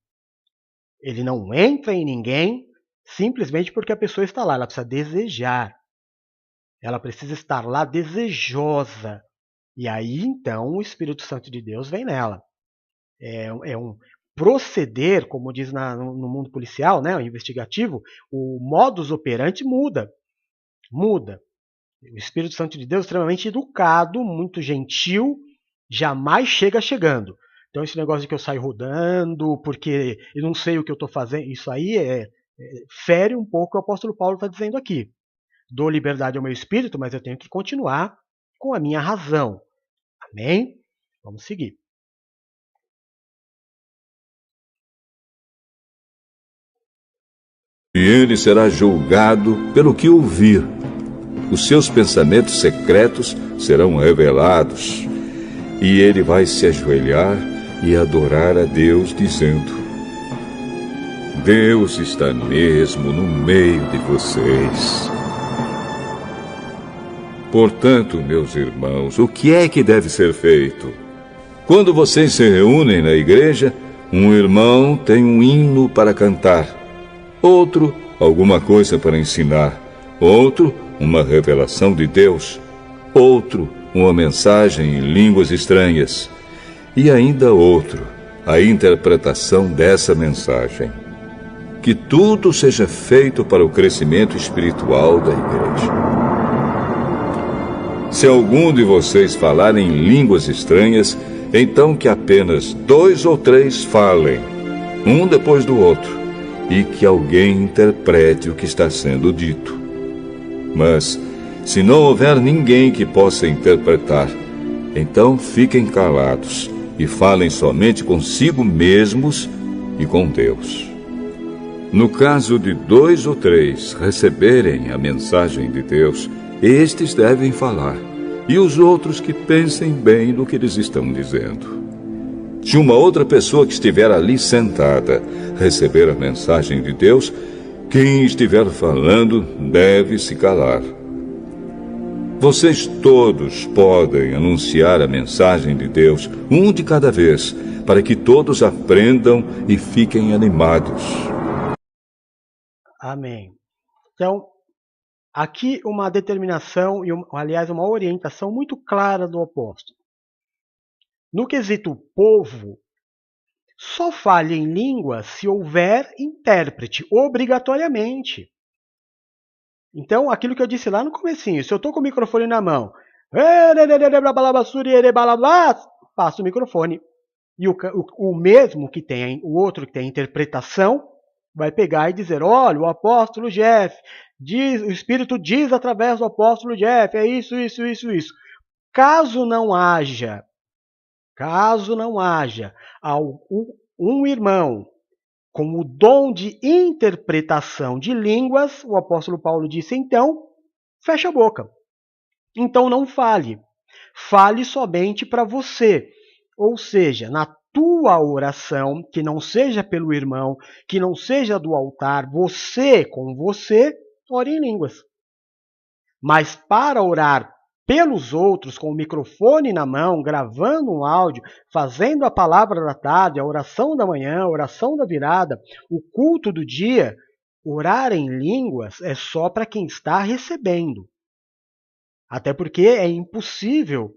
Ele não entra em ninguém simplesmente porque a pessoa está lá. Ela precisa desejar. Ela precisa estar lá desejosa. E aí, então, o Espírito Santo de Deus vem nela. É um proceder, como diz no mundo policial, né, o investigativo, o modus operandi muda. Muda. O Espírito Santo de Deus é extremamente educado, muito gentil, jamais chega chegando. Então esse negócio de que eu saio rodando, porque eu não sei o que eu estou fazendo, isso aí fere um pouco o que o apóstolo Paulo está dizendo aqui. Dou liberdade ao meu espírito, mas eu tenho que continuar com a minha razão. Amém? Vamos seguir. E ele será julgado pelo que ouvir. Os seus pensamentos secretos serão revelados. E ele vai se ajoelhar e adorar a Deus, dizendo: Deus está mesmo no meio de vocês. Portanto, meus irmãos, o que é que deve ser feito? Quando vocês se reúnem na igreja, um irmão tem um hino para cantar, outro, alguma coisa para ensinar, outro, uma revelação de Deus, outro, uma mensagem em línguas estranhas, e ainda outro, a interpretação dessa mensagem. Que tudo seja feito para o crescimento espiritual da igreja. Se algum de vocês falar em línguas estranhas, então que apenas 2 ou 3 falem, um depois do outro, e que alguém interprete o que está sendo dito. Mas, se não houver ninguém que possa interpretar, então fiquem calados e falem somente consigo mesmos e com Deus. No caso de 2 ou 3 receberem a mensagem de Deus, estes devem falar, e os outros que pensem bem no que eles estão dizendo. Se uma outra pessoa que estiver ali sentada receber a mensagem de Deus, quem estiver falando deve se calar. Vocês todos podem anunciar a mensagem de Deus, um de cada vez, para que todos aprendam e fiquem animados. Amém. Então, aqui uma determinação e, aliás, uma orientação muito clara do apóstolo. No quesito povo, só fale em língua se houver intérprete, obrigatoriamente. Então, aquilo que eu disse lá no comecinho, se eu estou com o microfone na mão, passo o microfone. E o mesmo que tem, o outro que tem interpretação, vai pegar e dizer, olha, o apóstolo Jeff, o Espírito diz através do apóstolo Jeff, é isso. Caso não haja um irmão com o dom de interpretação de línguas, o apóstolo Paulo disse, então, fecha a boca. Então não fale. Fale somente para você. Ou seja, na tua oração, que não seja pelo irmão, que não seja do altar, você com você, ore em línguas. Mas para orar pelos outros, com o microfone na mão, gravando um áudio, fazendo a palavra da tarde, a oração da manhã, a oração da virada, o culto do dia, orar em línguas é só para quem está recebendo. Até porque é impossível,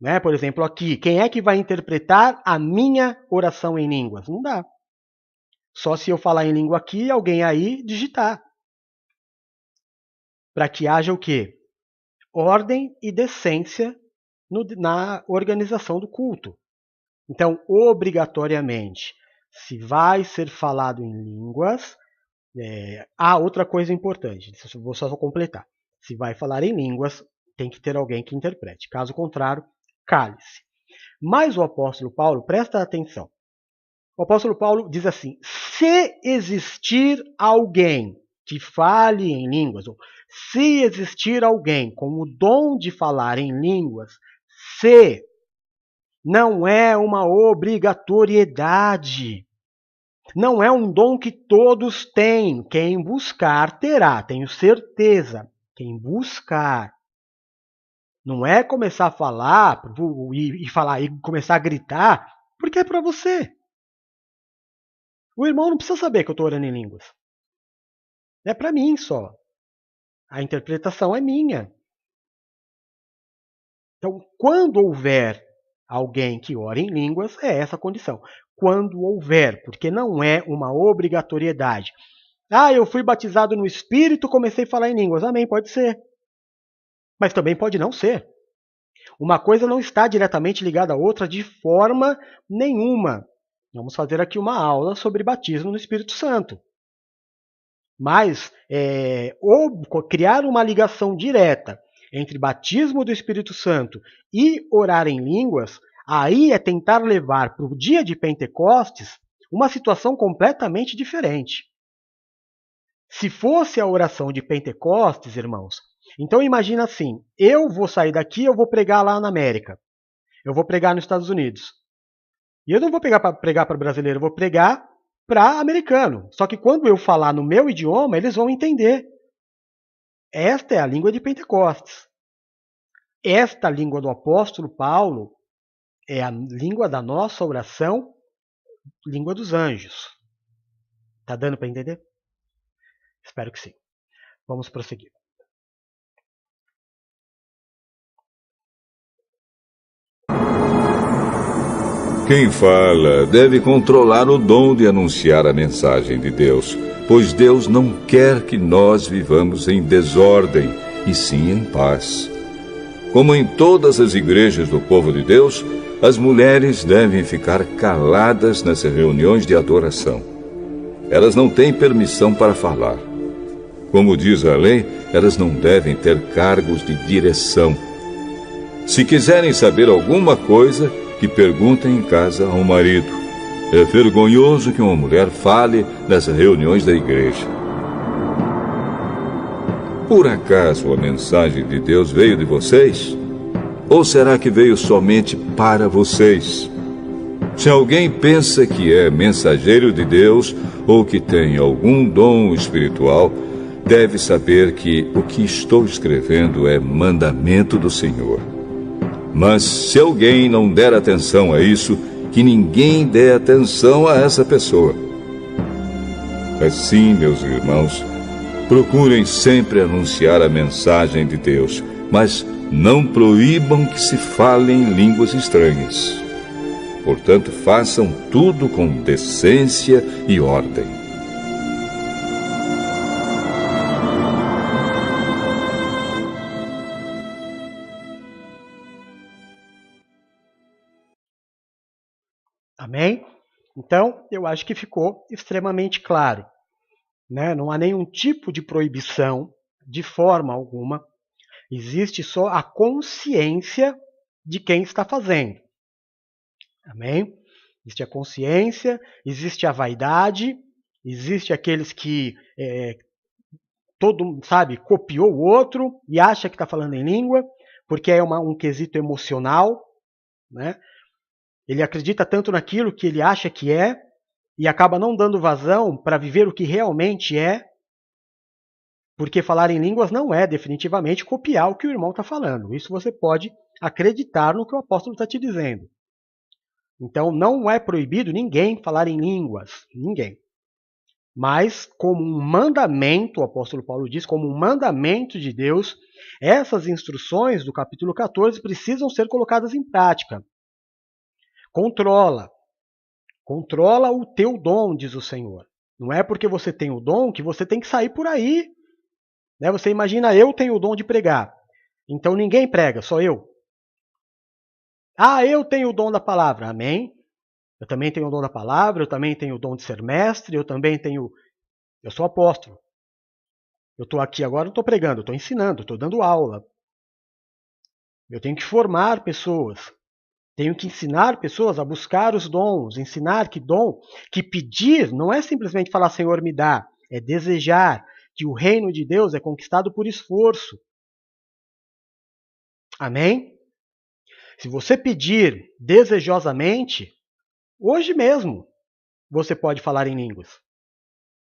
né? Por exemplo, aqui, quem é que vai interpretar a minha oração em línguas? Não dá. Só se eu falar em língua aqui, alguém aí digitar. Para que haja o quê? Ordem e decência na organização do culto. Então, obrigatoriamente, se vai ser falado em línguas, outra coisa importante, vou só completar. Se vai falar em línguas, tem que ter alguém que interprete. Caso contrário, cale-se. Mas o apóstolo Paulo, presta atenção. O apóstolo Paulo diz assim, se existir alguém que fale em línguas, ou se existir alguém com o dom de falar em línguas, se não é uma obrigatoriedade. Não é um dom que todos têm. Quem buscar terá, tenho certeza. Quem buscar. Não é começar a falar e começar a gritar, porque é para você. O irmão não precisa saber que eu estou orando em línguas. É para mim só. A interpretação é minha. Então, quando houver alguém que ore em línguas, é essa a condição. Quando houver, porque não é uma obrigatoriedade. Eu fui batizado no Espírito, comecei a falar em línguas. Amém, pode ser. Mas também pode não ser. Uma coisa não está diretamente ligada à outra de forma nenhuma. Vamos fazer aqui uma aula sobre batismo no Espírito Santo. Mas criar uma ligação direta entre batismo do Espírito Santo e orar em línguas, aí é tentar levar para o dia de Pentecostes uma situação completamente diferente. Se fosse a oração de Pentecostes, irmãos, então imagina assim, eu vou sair daqui, eu vou pregar lá na América, eu vou pregar nos Estados Unidos. E eu não vou pregar para brasileiro, eu vou pregar para americano. Só que quando eu falar no meu idioma, eles vão entender. Esta é a língua de Pentecostes. Esta língua do apóstolo Paulo é a língua da nossa oração, língua dos anjos. Tá dando para entender? Espero que sim. Vamos prosseguir. Quem fala deve controlar o dom de anunciar a mensagem de Deus, pois Deus não quer que nós vivamos em desordem, e sim em paz. Como em todas as igrejas do povo de Deus, as mulheres devem ficar caladas nas reuniões de adoração. Elas não têm permissão para falar. Como diz a lei, elas não devem ter cargos de direção. Se quiserem saber alguma coisa, que perguntem em casa ao marido. É vergonhoso que uma mulher fale nas reuniões da igreja. Por acaso a mensagem de Deus veio de vocês? Ou será que veio somente para vocês? Se alguém pensa que é mensageiro de Deus ou que tem algum dom espiritual, deve saber que o que estou escrevendo é mandamento do Senhor. Mas se alguém não der atenção a isso, que ninguém dê atenção a essa pessoa. Assim, meus irmãos, procurem sempre anunciar a mensagem de Deus, mas não proíbam que se falem línguas estranhas. Portanto, façam tudo com decência e ordem. Amém? Então, eu acho que ficou extremamente claro. Né? Não há nenhum tipo de proibição, de forma alguma. Existe só a consciência de quem está fazendo. Amém? Existe a consciência, existe a vaidade, existe aqueles que todo, sabe, copiou o outro e acha que está falando em língua, porque é um quesito emocional, né? Ele acredita tanto naquilo que ele acha que é e acaba não dando vazão para viver o que realmente é, porque falar em línguas não é definitivamente copiar o que o irmão está falando. Isso você pode acreditar no que o apóstolo está te dizendo. Então não é proibido ninguém falar em línguas, ninguém. Mas como um mandamento, o apóstolo Paulo diz, como um mandamento de Deus, essas instruções do capítulo 14 precisam ser colocadas em prática. Controla o teu dom, diz o Senhor. Não é porque você tem o dom que você tem que sair por aí. Né? Você imagina, eu tenho o dom de pregar. Então ninguém prega, só eu. Ah, eu tenho o dom da palavra. Amém? Eu também tenho o dom da palavra, eu também tenho o dom de ser mestre, eu sou apóstolo. Eu estou aqui agora, não estou pregando, eu estou ensinando, estou dando aula. Eu tenho que formar pessoas. Tenho que ensinar pessoas a buscar os dons, ensinar que pedir não é simplesmente falar Senhor me dá, é desejar que o reino de Deus é conquistado por esforço. Amém? Se você pedir desejosamente, hoje mesmo você pode falar em línguas.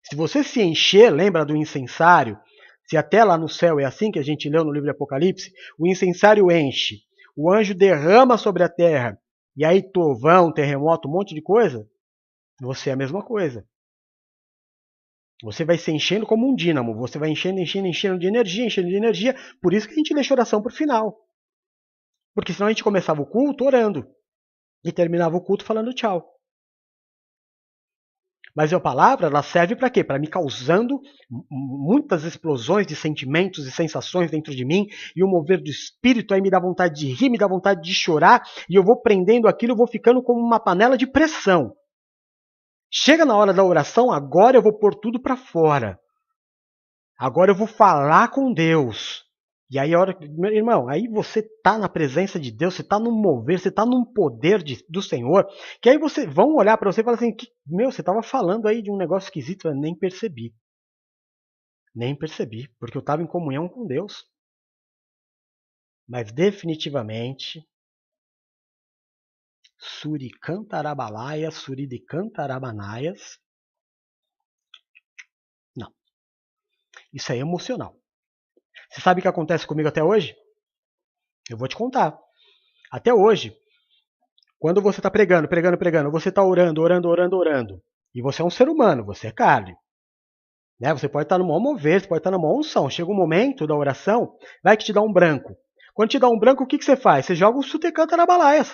Se você se encher, lembra do incensário? Se até lá no céu é assim que a gente leu no livro de Apocalipse, o incensário enche, o anjo derrama sobre a terra, e aí trovão, terremoto, um monte de coisa, você é a mesma coisa. Você vai se enchendo como um dínamo, você vai enchendo de energia, por isso que a gente deixa a oração para o final. Porque senão a gente começava o culto orando, e terminava o culto falando tchau. Mas a palavra, ela serve para quê? Para me causando muitas explosões de sentimentos e sensações dentro de mim, e o mover do espírito aí me dá vontade de rir, me dá vontade de chorar, e eu vou prendendo aquilo, eu vou ficando como uma panela de pressão. Chega na hora da oração, agora eu vou pôr tudo para fora. Agora eu vou falar com Deus. E aí, meu irmão, aí você está na presença de Deus, você está num mover, você está num poder do Senhor, que aí vão olhar para você e falar assim, você estava falando aí de um negócio esquisito, eu nem percebi. Nem percebi, porque eu estava em comunhão com Deus. Mas definitivamente, Suricantarabalaias, Suridicantarabanaias, não. Isso é emocional. Você sabe o que acontece comigo até hoje? Eu vou te contar. Até hoje, quando você está pregando, você está orando, e você é um ser humano, você é carne. Né? Você pode estar no maior mover, você pode estar na maior unção. Chega um momento da oração, vai que te dá um branco. Quando te dá um branco, o que você faz? Você joga um sutecanta na balaia.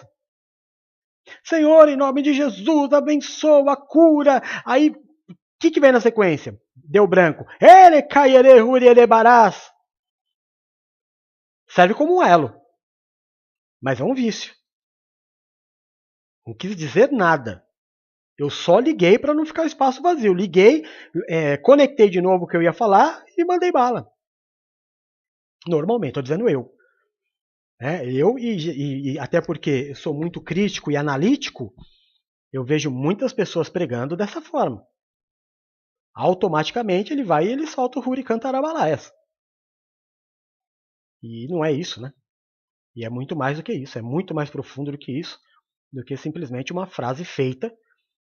Senhor, em nome de Jesus, abençoa, cura. Aí, o que vem na sequência? Deu branco. Ele caiere, huri, ele barás. Serve como um elo. Mas é um vício. Não quis dizer nada. Eu só liguei para não ficar o espaço vazio. Liguei, conectei de novo o que eu ia falar e mandei bala. Normalmente, estou dizendo eu. Eu, e até porque sou muito crítico e analítico, eu vejo muitas pessoas pregando dessa forma. Automaticamente ele vai e ele solta o Hurricane Tarabalaias. E não é isso, né? E é muito mais do que isso, é muito mais profundo do que isso, do que simplesmente uma frase feita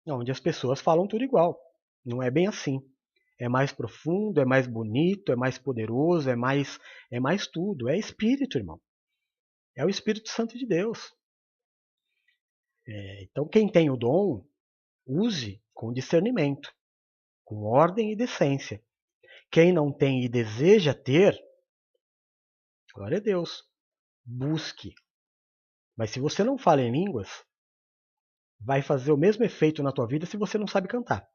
onde as pessoas falam tudo igual. Não é bem assim. É mais profundo, é mais bonito, é mais poderoso, é mais tudo. É espírito, irmão. É o Espírito Santo de Deus. Então quem tem o dom, use com discernimento, com ordem e decência. Quem não tem e deseja ter, glória a Deus, busque. Mas se você não fala em línguas, vai fazer o mesmo efeito na tua vida se você não sabe cantar.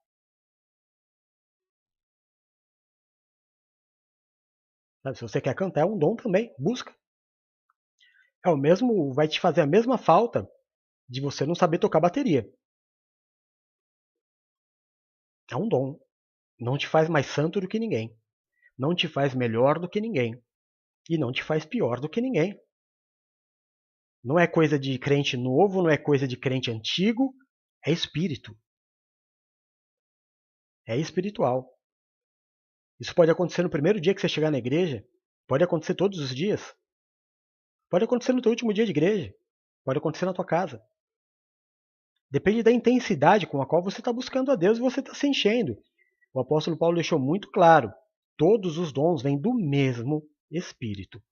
Se você quer cantar, é um dom também, busca. É o mesmo, vai te fazer a mesma falta de você não saber tocar bateria. É um dom. Não te faz mais santo do que ninguém. Não te faz melhor do que ninguém. E não te faz pior do que ninguém. Não é coisa de crente novo, não é coisa de crente antigo. É espírito. É espiritual. Isso pode acontecer no primeiro dia que você chegar na igreja. Pode acontecer todos os dias. Pode acontecer no teu último dia de igreja. Pode acontecer na tua casa. Depende da intensidade com a qual você está buscando a Deus e você está se enchendo. O apóstolo Paulo deixou muito claro: todos os dons vêm do mesmo Espírito.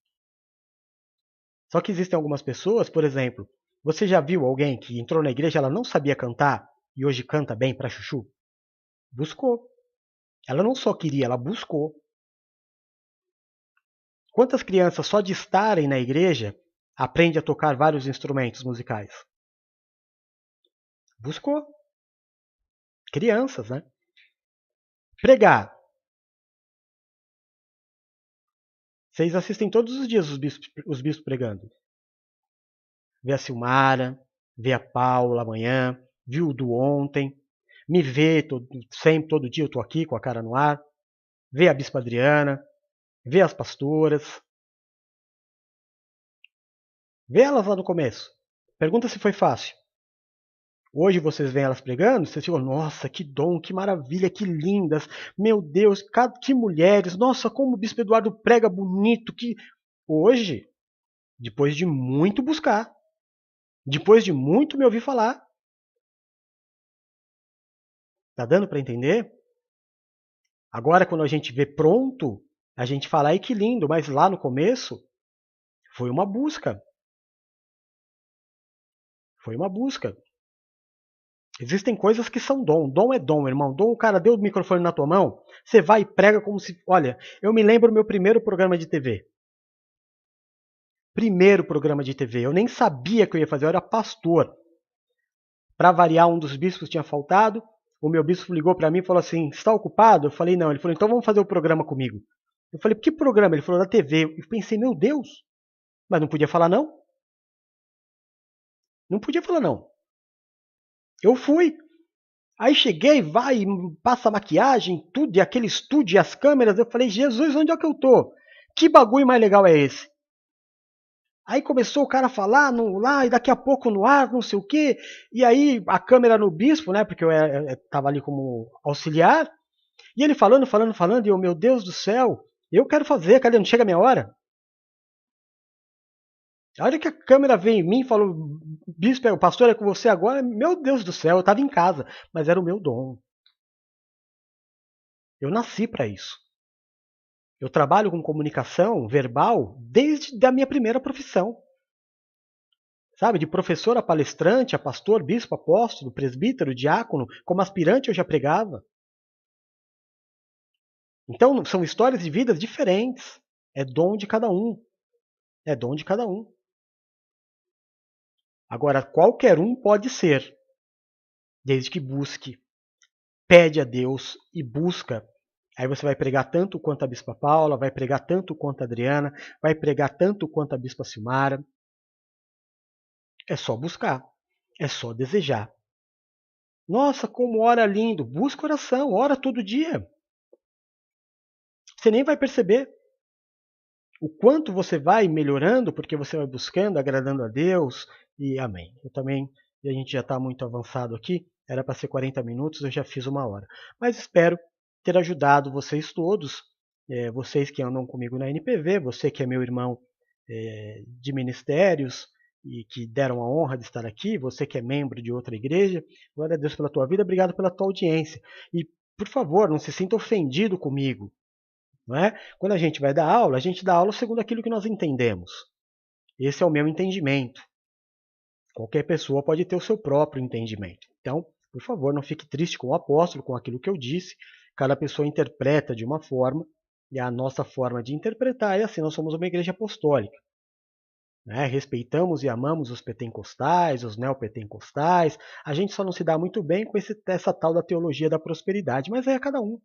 Só que existem algumas pessoas, por exemplo, você já viu alguém que entrou na igreja e ela não sabia cantar e hoje canta bem para chuchu? Buscou. Ela não só queria, ela buscou. Quantas crianças só de estarem na igreja aprendem a tocar vários instrumentos musicais? Buscou. Crianças, né? Pregar. Vocês assistem todos os dias os bispos pregando. Vê a Silmara, vê a Paula amanhã, viu o do ontem, me vê sempre, todo dia eu estou aqui com a cara no ar, vê a Bispa Adriana, vê as pastoras, vê elas lá no começo. Pergunta se foi fácil. Hoje vocês veem elas pregando, vocês ficam, nossa, que dom, que maravilha, que lindas, meu Deus, que mulheres, nossa, como o Bispo Eduardo prega bonito, que... Hoje, depois de muito buscar, depois de muito me ouvir falar, tá dando para entender? Agora, quando a gente vê pronto, a gente fala, ai que lindo, mas lá no começo, foi uma busca. Foi uma busca. Existem coisas que são dom. Dom é dom, irmão. Dom, o cara deu o microfone na tua mão, você vai e prega como se... Olha, eu me lembro do meu primeiro programa de TV. Primeiro programa de TV. Eu nem sabia que eu ia fazer, eu era pastor. Para variar, um dos bispos tinha faltado. O meu bispo ligou para mim e falou assim, está ocupado? Eu falei, não. Ele falou, então vamos fazer o programa comigo. Eu falei, que programa? Ele falou, da TV. Eu pensei, meu Deus. Mas não podia falar não? Não podia falar não. Eu fui. Aí cheguei, vai, passa maquiagem, tudo, e aquele estúdio e as câmeras. Eu falei, Jesus, onde é que eu tô? Que bagulho mais legal é esse? Aí começou o cara a falar lá, e daqui a pouco no ar, não sei o quê. E aí a câmera no bispo, né? Porque eu estava ali como auxiliar. E ele falando, e eu, meu Deus do céu, eu quero fazer, cadê? Não chega a minha hora? A hora que a câmera veio em mim e falou, bispo, o pastor é com você agora, meu Deus do céu, eu estava em casa, mas era o meu dom. Eu nasci para isso. Eu trabalho com comunicação verbal desde a minha primeira profissão. Sabe, de professor a palestrante, a pastor, bispo, apóstolo, presbítero, diácono, como aspirante eu já pregava. Então são histórias de vidas diferentes. É dom de cada um. É dom de cada um. Agora, qualquer um pode ser, desde que busque, pede a Deus e busca. Aí você vai pregar tanto quanto a Bispa Paula, vai pregar tanto quanto a Adriana, vai pregar tanto quanto a Bispa Silmara. É só buscar, é só desejar. Nossa, como ora lindo! Busca oração, ora todo dia. Você nem vai perceber o quanto você vai melhorando, porque você vai buscando, agradando a Deus, e amém. Eu também, e a gente já está muito avançado aqui, era para ser 40 minutos, eu já fiz 1 hora. Mas espero ter ajudado vocês todos, vocês que andam comigo na NPV, você que é meu irmão de ministérios e que deram a honra de estar aqui, você que é membro de outra igreja, glória a Deus pela tua vida, obrigado pela tua audiência. E, por favor, não se sinta ofendido comigo. Não é? Quando a gente vai dar aula, a gente dá aula segundo aquilo que nós entendemos. Esse é o meu entendimento. Qualquer pessoa pode ter o seu próprio entendimento. Então, por favor, não fique triste com o apóstolo, com aquilo que eu disse. Cada pessoa interpreta de uma forma, e a nossa forma de interpretar é assim, nós somos uma igreja apostólica. Respeitamos e amamos os pentecostais, os neopentecostais. A gente só não se dá muito bem com essa tal da teologia da prosperidade, mas é cada um.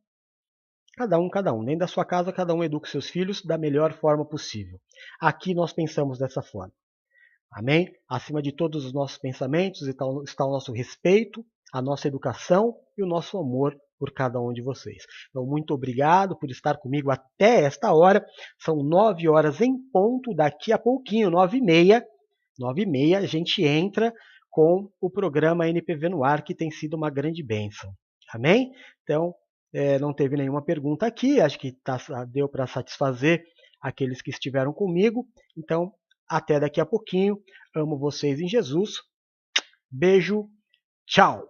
Cada um. Dentro da sua casa, cada um educa seus filhos da melhor forma possível. Aqui nós pensamos dessa forma. Amém? Acima de todos os nossos pensamentos está o nosso respeito, a nossa educação e o nosso amor por cada um de vocês. Então, muito obrigado por estar comigo até esta hora. São 9 horas em ponto, daqui a pouquinho, 9h30. 9h30 a gente entra com o programa NPV no Ar, que tem sido uma grande bênção. Amém? Então, não teve nenhuma pergunta aqui, acho que deu para satisfazer aqueles que estiveram comigo. Então, até daqui a pouquinho. Amo vocês em Jesus. Beijo. Tchau.